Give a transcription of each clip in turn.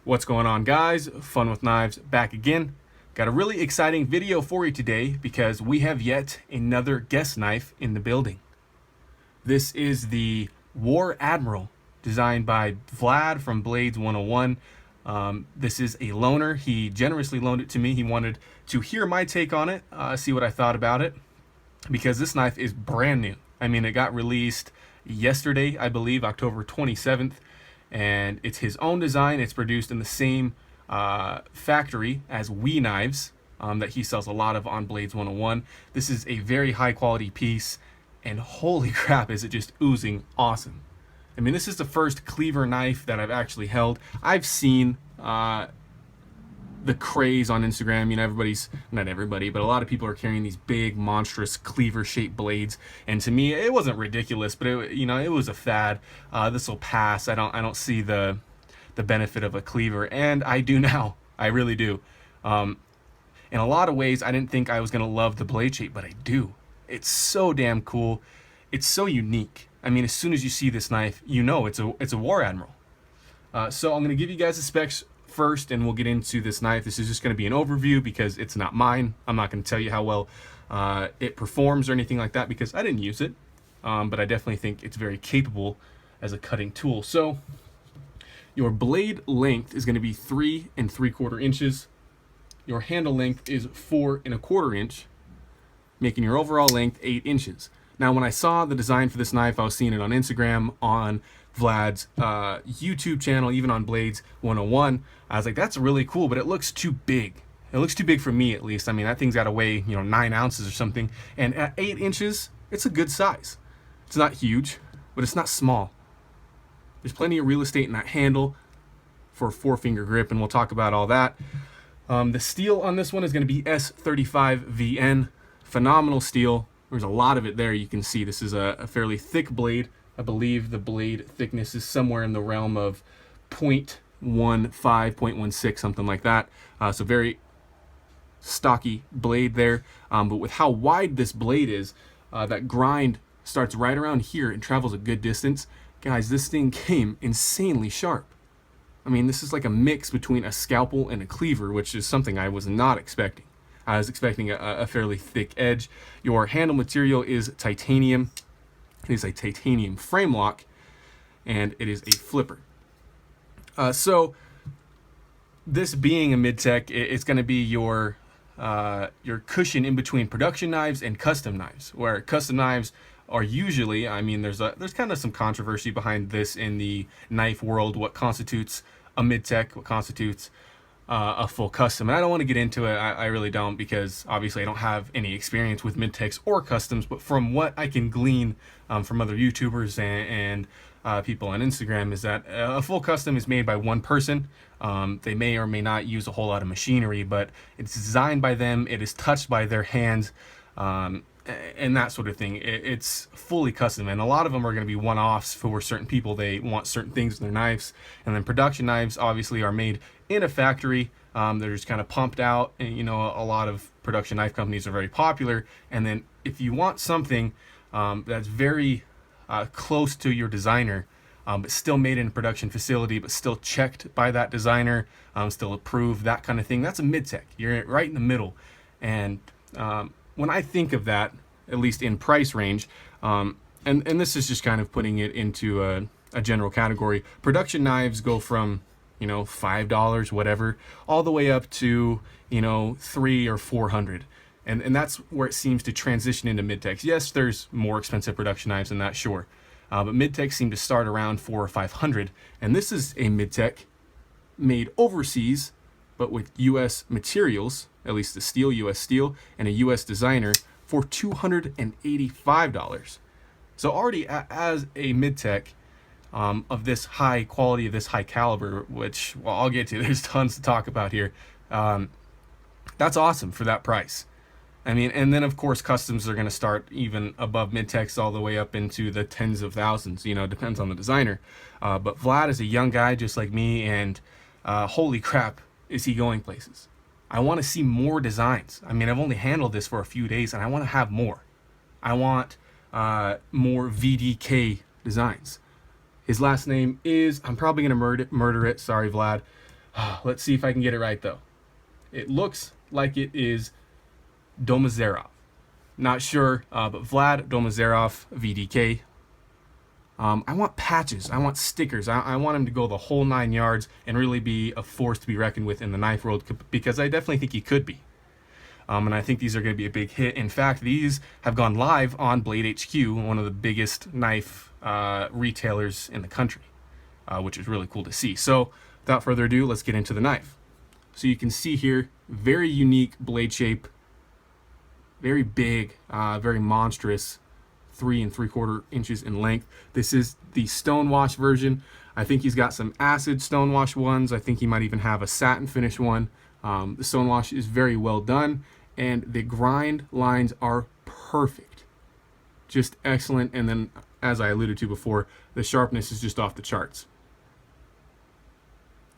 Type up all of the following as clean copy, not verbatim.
What's going on, guys? Fun with Knives back again. Got a really exciting video for you today because we have yet another guest knife in the building. This is the War Admiral, designed by Vlad from Blades101. This is a loaner. He generously loaned it to me. He wanted to hear my take on it, see what I thought about it, because this knife is brand new. I mean, it got released yesterday, I believe, October 27th. And it's his own design. It's produced in the same factory as We Knives that he sells a lot of on Blades101. This is a very high quality piece, and holy crap, is it just oozing awesome. I mean, this is the first cleaver knife that I've actually held. I've seen the craze on Instagram. You know, not everybody, but a lot of people are carrying these big, monstrous cleaver-shaped blades. And to me, it wasn't ridiculous, but it was a fad. This will pass. I don't see the benefit of a cleaver, and I do now. I really do. In a lot of ways, I didn't think I was gonna love the blade shape, but I do. It's so damn cool. It's so unique. I mean, as soon as you see this knife, you know it's a War Admiral. So I'm gonna give you guys the specs first, and we'll get into this knife. This is just going to be an overview because it's not mine. I'm not going to tell you how well it performs or anything like that because I didn't use it, but I definitely think it's very capable as a cutting tool. So your blade length is going to be 3 3/4 inches. Your handle length is 4 1/4 inch, making your overall length 8 inches. Now, when I saw the design for this knife, I was seeing it on Instagram, on Vlad's YouTube channel, even on Blades101. I was like, that's really cool, but it looks too big. It looks too big for me, at least. I mean, that thing's got to weigh, 9 ounces or something. And at 8 inches, it's a good size. It's not huge, but it's not small. There's plenty of real estate in that handle for a 4-finger grip, and we'll talk about all that. The steel on this one is going to be S35VN. Phenomenal steel. There's a lot of it there. You can see this is a fairly thick blade. I believe the blade thickness is somewhere in the realm of 0.15, 0.16, something like that. So very stocky blade there. But with how wide this blade is, that grind starts right around here and travels a good distance. Guys, this thing came insanely sharp. I mean, this is like a mix between a scalpel and a cleaver, which is something I was not expecting. I was expecting a fairly thick edge. Your handle material is titanium. It is a titanium frame lock, and it is a flipper. So this being a mid-tech, it's going to be your cushion in between production knives and custom knives, where custom knives are usually, I mean, there's kind of some controversy behind this in the knife world, what constitutes a mid-tech, what constitutes a full custom. And I don't want to get into it. I really don't, because obviously I don't have any experience with mid-techs or customs, but from what I can glean from other YouTubers and people on Instagram is that a full custom is made by one person. They may or may not use a whole lot of machinery, but it's designed by them. It is touched by their hands, and that sort of thing. It's fully custom, and a lot of them are going to be one-offs for certain people. They want certain things in their knives, and then production knives obviously are made in a factory. They're just kind of pumped out, and a lot of production knife companies are very popular. And then if you want something that's very close to your designer, but still made in a production facility, but still checked by that designer, still approved, that kind of thing, that's a mid-tech. You're right in the middle. And when I think of that, at least in price range, and this is just kind of putting it into a general category, production knives go from $5, whatever, all the way up to $300 or $400. And that's where it seems to transition into mid-techs. Yes, there's more expensive production knives than that, sure. But mid-techs seem to start around $400 or $500. And this is a mid-tech made overseas, but with U.S. materials, at least the steel, U.S. steel, and a U.S. designer for $285. So already as a mid-tech, of this high quality, of this high caliber, which, well, I'll get to, there's tons to talk about here. That's awesome for that price. I mean, and then of course customs are going to start even above mid-techs all the way up into the tens of thousands, depends on the designer. But Vlad is a young guy just like me, and holy crap, is he going places. I want to see more designs. I mean, I've only handled this for a few days, and I want to have more. I want more VDK designs. His last name is, I'm probably going to murder it, sorry Vlad, Let's see if I can get it right though. It looks like it is Domazarov. Not sure, but Vlad Domazarov, VDK. I want patches. I want stickers. I want him to go the whole 9 yards and really be a force to be reckoned with in the knife world, because I definitely think he could be. And I think these are going to be a big hit. In fact, these have gone live on BladeHQ, one of the biggest knife retailers in the country, which is really cool to see. So without further ado, let's get into the knife. So you can see here, very unique blade shape, very big, very monstrous, 3 3/4 inches in length. This is the stonewash version. I think he's got some acid stonewash ones. I think he might even have a satin finish one. The stonewash is very well done, and the grind lines are perfect, just excellent. And then, as I alluded to before, the sharpness is just off the charts.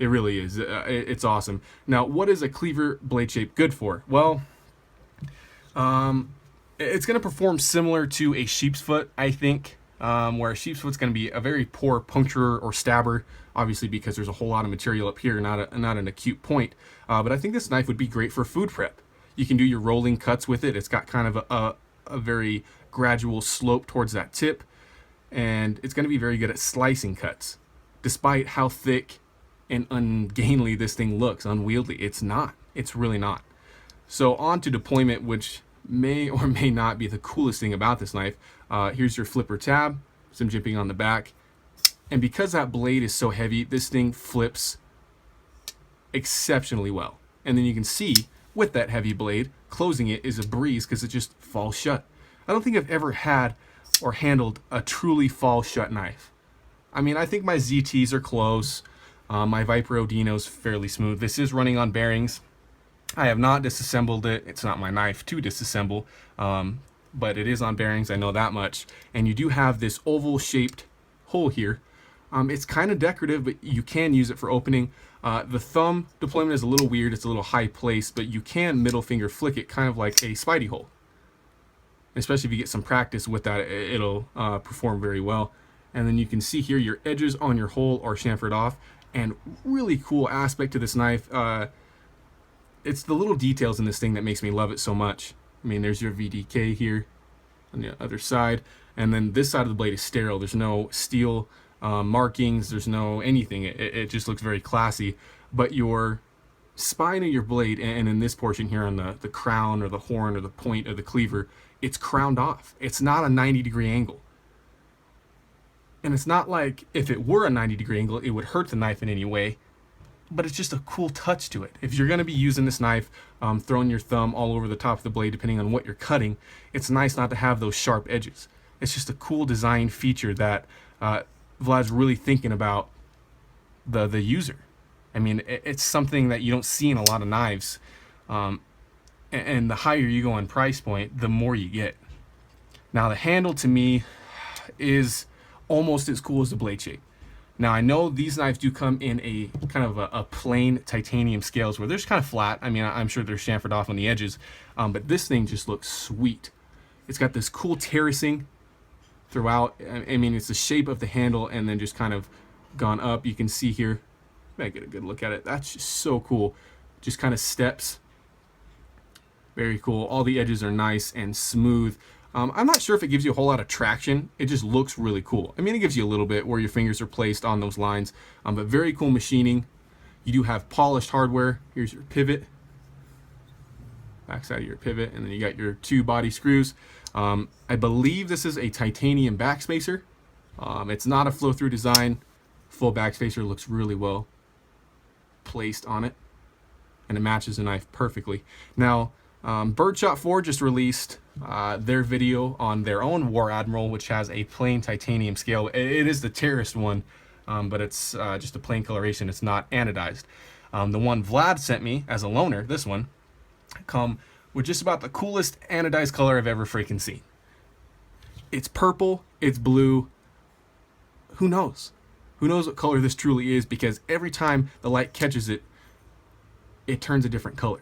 It really is. It's awesome. Now, what is a cleaver blade shape good for? Well, it's going to perform similar to a sheep's foot, I think, where a sheep's foot's going to be a very poor puncturer or stabber, obviously because there's a whole lot of material up here, not an acute point. But I think this knife would be great for food prep. You can do your rolling cuts with it. It's got kind of a very gradual slope towards that tip, and it's going to be very good at slicing cuts. Despite how thick and ungainly this thing looks, unwieldy, it's not. It's really not. So on to deployment, which may or may not be the coolest thing about this knife. Here's your flipper tab, some jimping on the back, and because that blade is so heavy, this thing flips exceptionally well. And then you can see with that heavy blade, closing it is a breeze because it just falls shut. I don't think I've ever had or handled a truly fall shut knife. I mean, I think my ZTs are close. My Viper Odino's fairly smooth. This is running on bearings. I have not disassembled it. It's not my knife to disassemble, but it is on bearings. I know that much. And you do have this oval shaped hole here. It's kind of decorative, but you can use it for opening. The thumb deployment is a little weird. It's a little high placed, but you can middle finger flick it kind of like a Spidey hole. Especially if you get some practice with that, it'll perform very well. And then you can see here your edges on your hole are chamfered off. And really cool aspect to this knife, it's the little details in this thing that makes me love it so much. I mean, there's your VDK here on the other side, and then this side of the blade is sterile. There's no steel markings, there's no anything. It just looks very classy. But your spine of your blade, and in this portion here on the crown or the horn or the point of the cleaver, it's crowned off. It's not a 90-degree angle. And it's not like if it were a 90-degree angle, it would hurt the knife in any way. But it's just a cool touch to it. If you're going to be using this knife, throwing your thumb all over the top of the blade, depending on what you're cutting, it's nice not to have those sharp edges. It's just a cool design feature that Vlad's really thinking about the user. I mean, it's something that you don't see in a lot of knives. And the higher you go on price point, the more you get. Now, the handle to me is almost as cool as the blade shape. Now, I know these knives do come in a kind of a plain titanium scales where they're just kind of flat. I mean, I'm sure they're chamfered off on the edges, but this thing just looks sweet. It's got this cool terracing throughout. I mean, it's the shape of the handle and then just kind of gone up. You can see here, I get a good look at it. That's just so cool. Just kind of steps. Very cool. All the edges are nice and smooth. I'm not sure if it gives you a whole lot of traction. It just looks really cool. I mean, it gives you a little bit where your fingers are placed on those lines, but very cool machining. You do have polished hardware. Here's your pivot, backside of your pivot, and then you got your 2 body screws. I believe this is a titanium backspacer. It's not a flow-through design. Full backspacer looks really well placed on it, and it matches the knife perfectly. Now, Birdshot 4 just released their video on their own War Admiral, which has a plain titanium scale. It is the terraced one, but it's just a plain coloration. It's not anodized. The one Vlad sent me as a loaner, this one, come with just about the coolest anodized color I've ever freaking seen. It's purple, it's blue. Who knows? Who knows what color this truly is, because every time the light catches it, it turns a different color.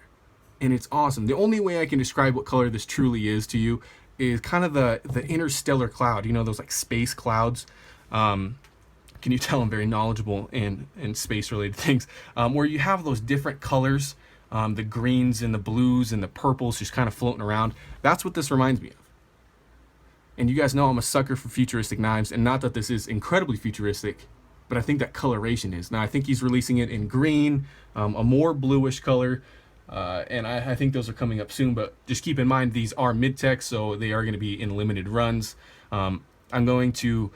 And it's awesome. The only way I can describe what color this truly is to you is kind of the interstellar cloud. You know, those like space clouds. can you tell I'm very knowledgeable in space related things, where you have those different colors, the greens and the blues and the purples just kind of floating around. That's what this reminds me of. And you guys know I'm a sucker for futuristic knives, and not that this is incredibly futuristic, but I think that coloration is. Now I think he's releasing it in green, a more bluish color, and I think those are coming up soon, but just keep in mind these are mid-tech, so they are going to be in limited runs. I'm going to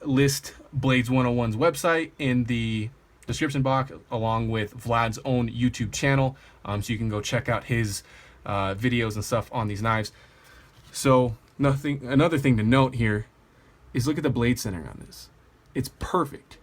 list Blades101's website in the description box, along with Vlad's own YouTube channel, so you can go check out his videos and stuff on these knives. So another thing to note here is look at the blade centering on this. It's perfect.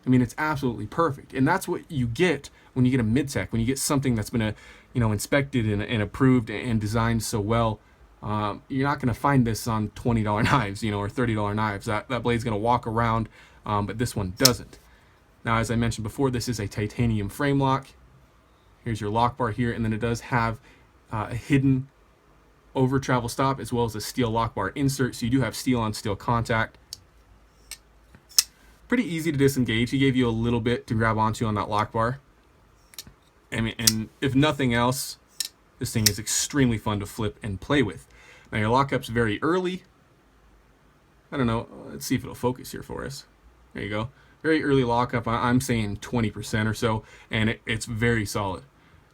I mean, it's absolutely perfect, and that's what you get when you get a mid-tech, when you get something that's been inspected and approved and designed so well. You're not going to find this on $20 knives, or $30 knives. That blade's going to walk around, but this one doesn't. Now, as I mentioned before, this is a titanium frame lock. Here's your lock bar here, and then it does have a hidden over travel stop as well as a steel lock bar insert, so you do have steel on steel contact. Pretty easy to disengage. He gave you a little bit to grab onto on that lock bar. And if nothing else, this thing is extremely fun to flip and play with. Now your lockup's very early. I don't know. Let's see if it'll focus here for us. There you go. Very early lockup. I'm saying 20% or so, and it's very solid.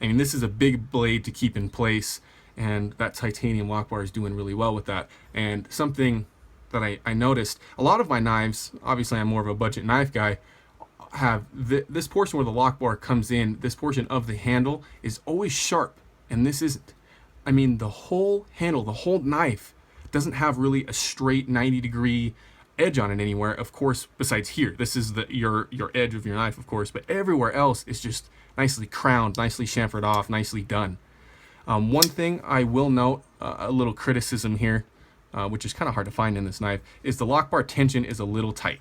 I mean, this is a big blade to keep in place, and that titanium lock bar is doing really well with that. And something that I noticed, a lot of my knives, obviously I'm more of a budget knife guy, have this portion where the lock bar comes in, this portion of the handle is always sharp, and this isn't. I mean, the whole handle, the whole knife doesn't have really a straight 90-degree edge on it anywhere, of course, besides here. This is your edge of your knife, of course, but everywhere else is just nicely crowned, nicely chamfered off, nicely done. One thing I will note, a little criticism here, which is kind of hard to find in this knife, is the lock bar tension is a little tight.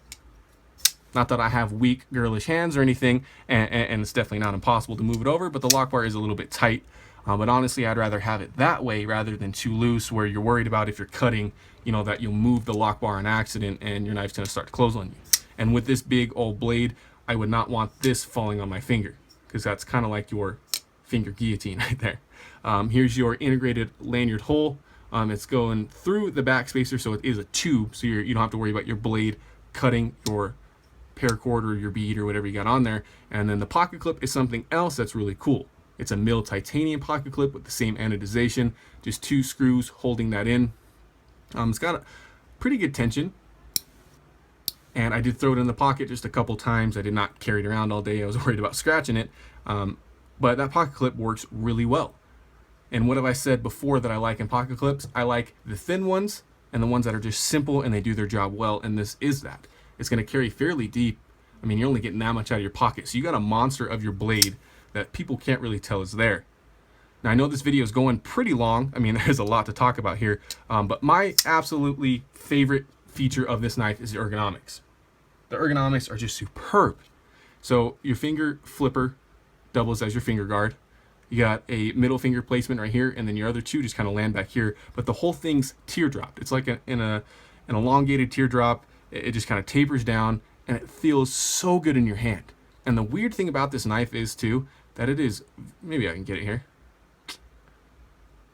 Not that I have weak, girlish hands or anything, and it's definitely not impossible to move it over, but the lock bar is a little bit tight. But honestly, I'd rather have it that way rather than too loose, where you're worried about if you're cutting, that you'll move the lock bar on accident and your knife's going to start to close on you. And with this big old blade, I would not want this falling on my finger, because that's kind of like your finger guillotine right there. Here's your integrated lanyard hole. It's going through the back spacer, so it is a tube, so you don't have to worry about your blade cutting your paracord or your bead or whatever you got on there. And then the pocket clip is something else that's really cool. It's a milled titanium pocket clip with the same anodization, just 2 screws holding that in. It's got a pretty good tension, and I did throw it in the pocket just a couple times. I did not carry it around all day. I was worried about scratching it, but that pocket clip works really well. And what have I said before that I like in pocket clips? I like the thin ones and the ones that are just simple and they do their job well, and this is that. It's going to carry fairly deep. I mean, you're only getting that much out of your pocket, so you got a monster of your blade that people can't really tell is there. Now, I know this video is going pretty long. I mean, there's a lot to talk about here, but my absolutely favorite feature of this knife is the ergonomics. The ergonomics are just superb. So your finger flipper doubles as your finger guard. You got a middle finger placement right here, and then your other two just kind of land back here. But the whole thing's teardropped. It's like an elongated teardrop. It just kind of tapers down, and it feels so good in your hand. And the weird thing about this knife is, too, that it is, maybe I can get it here,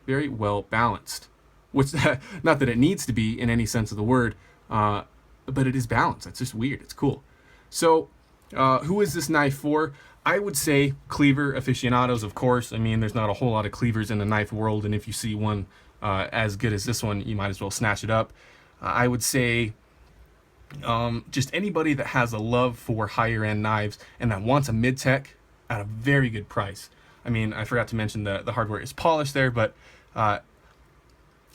very well balanced. Which, not that it needs to be in any sense of the word, but it is balanced. It's just weird. It's cool. So, who is this knife for? I would say cleaver aficionados, of course. I mean, there's not a whole lot of cleavers in the knife world, and if you see one as good as this one, you might as well snatch it up. I would say just anybody that has a love for higher end knives and that wants a mid-tech at a very good price. I mean, I forgot to mention the hardware is polished there, but I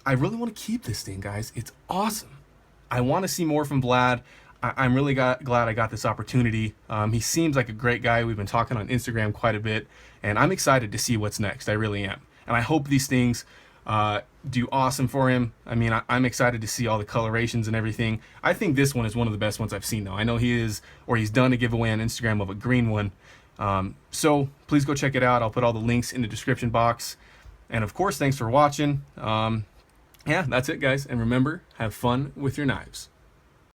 really want to keep this thing, guys. It's awesome. I want to see more from Vlad. I'm really glad I got this opportunity. He seems like a great guy. We've been talking on Instagram quite a bit, and I'm excited to see what's next. I really am. And I hope these things do awesome for him. I mean, I'm excited to see all the colorations and everything. I think this one is one of the best ones I've seen, though. I know he's done a giveaway on Instagram of a green one. So please go check it out. I'll put all the links in the description box. And of course, thanks for watching. Yeah, that's it, guys. And remember, have fun with your knives.